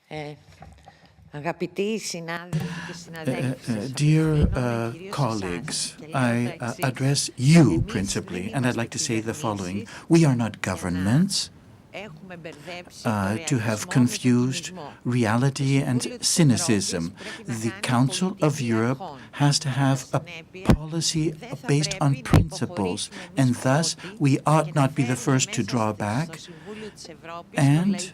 Dear colleagues, I address you principally, and I'd like to say the following. We are not governments to have confused reality and cynicism. The Council of Europe has to have a policy based on principles, and thus we ought not be the first to draw back and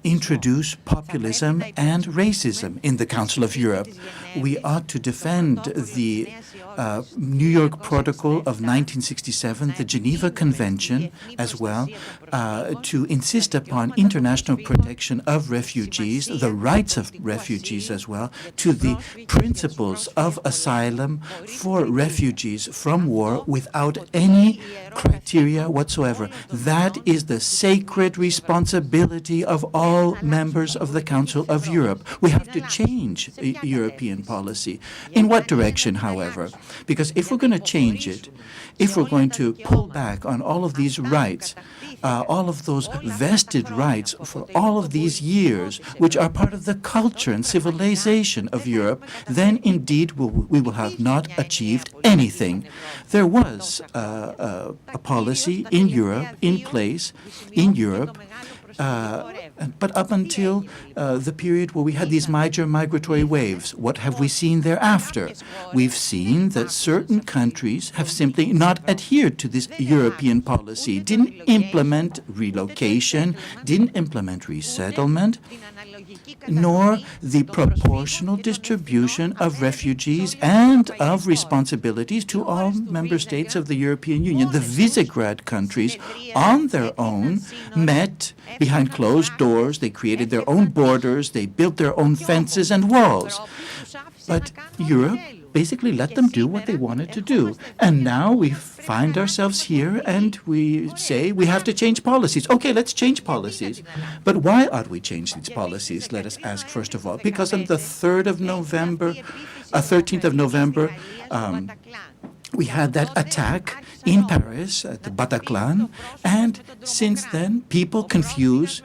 introduce populism and racism in the Council of Europe. We ought to defend the New York Protocol of 1967, the Geneva Convention as well, to insist upon international protection of refugees, the rights of refugees as well, to the principles of asylum for refugees from war without any criteria whatsoever. That is the sacred responsibility of all members of the Council of Europe. We have to change European policy. In what direction, however? Because if we're going to change it, if we're going to pull back on all of these rights, all of those vested rights for all of these years, which are part of the culture and civilization of Europe, then indeed we will have not achieved anything. There was a policy in Europe, in place, in Europe, but up until the period where we had these major migratory waves, what have we seen thereafter? We've seen that certain countries have simply not adhered to this European policy, didn't implement relocation, didn't implement resettlement, nor the proportional distribution of refugees and of responsibilities to all member states of the European Union. The Visegrad countries, on their own, met behind closed doors. They created their own borders. They built their own fences and walls. But Europe basically let them do what they wanted to do. And now we find ourselves here and we say we have to change policies. Okay, let's change policies. But why ought we change these policies? Let us ask first of all. Because on the 13th of November, we had that attack in Paris at the Bataclan, and since then people confuse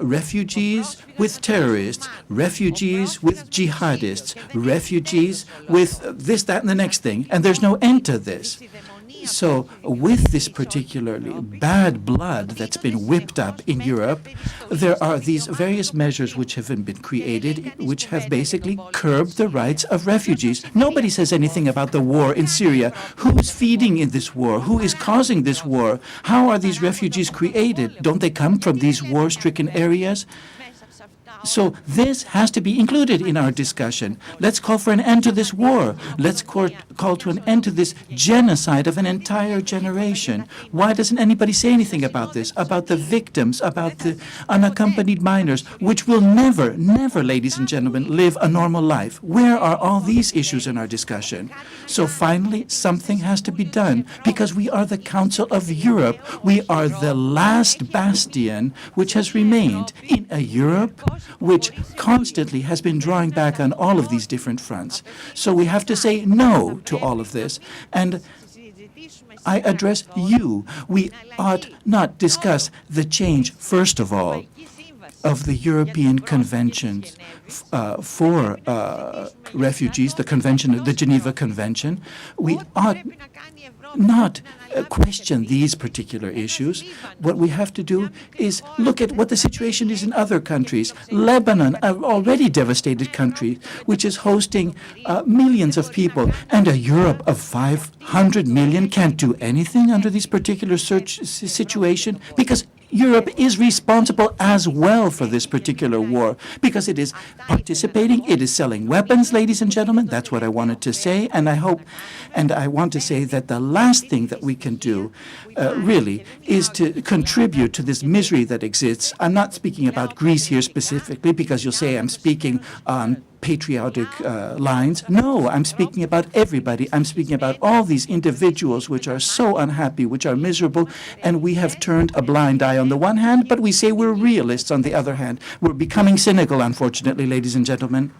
refugees with terrorists, refugees with jihadists, refugees with this, that, and the next thing, and there's no end to this. So with this particularly bad blood that's been whipped up in Europe, there are these various measures which have been created which have basically curbed the rights of refugees. Nobody says anything about the war in Syria. Who is feeding in this war? Who is causing this war? How are these refugees created? Don't they come from these war-stricken areas? So this has to be included in our discussion. Let's call for an end to this war. Let's call to an end to this genocide of an entire generation. Why doesn't anybody say anything about this, about the victims, about the unaccompanied minors, which will never, never, ladies and gentlemen, live a normal life? Where are all these issues in our discussion? So finally, something has to be done, because we are the Council of Europe. We are the last bastion which has remained in a Europe which constantly has been drawing back on all of these different fronts. So we have to say no to all of this. And I address you. We ought not discuss the change, first of all, of the European Convention for refugees, the Geneva Convention. We ought not question these particular issues. What we have to do is look at what the situation is in other countries. Lebanon, an already devastated country, which is hosting millions of people, and a Europe of 500 million can't do anything under this particular situation, because Europe is responsible as well for this particular war, because it is participating, it is selling weapons, ladies and gentlemen. That's what I wanted to say, and I want to say that the last thing that we can do really is to contribute to this misery that exists. I'm not speaking about Greece here specifically, because you'll say I'm speaking on patriotic lines. No, I'm speaking about everybody. I'm speaking about all these individuals which are so unhappy, which are miserable, and we have turned a blind eye on the one hand, but we say we're realists on the other hand. We're becoming cynical, unfortunately, ladies and gentlemen.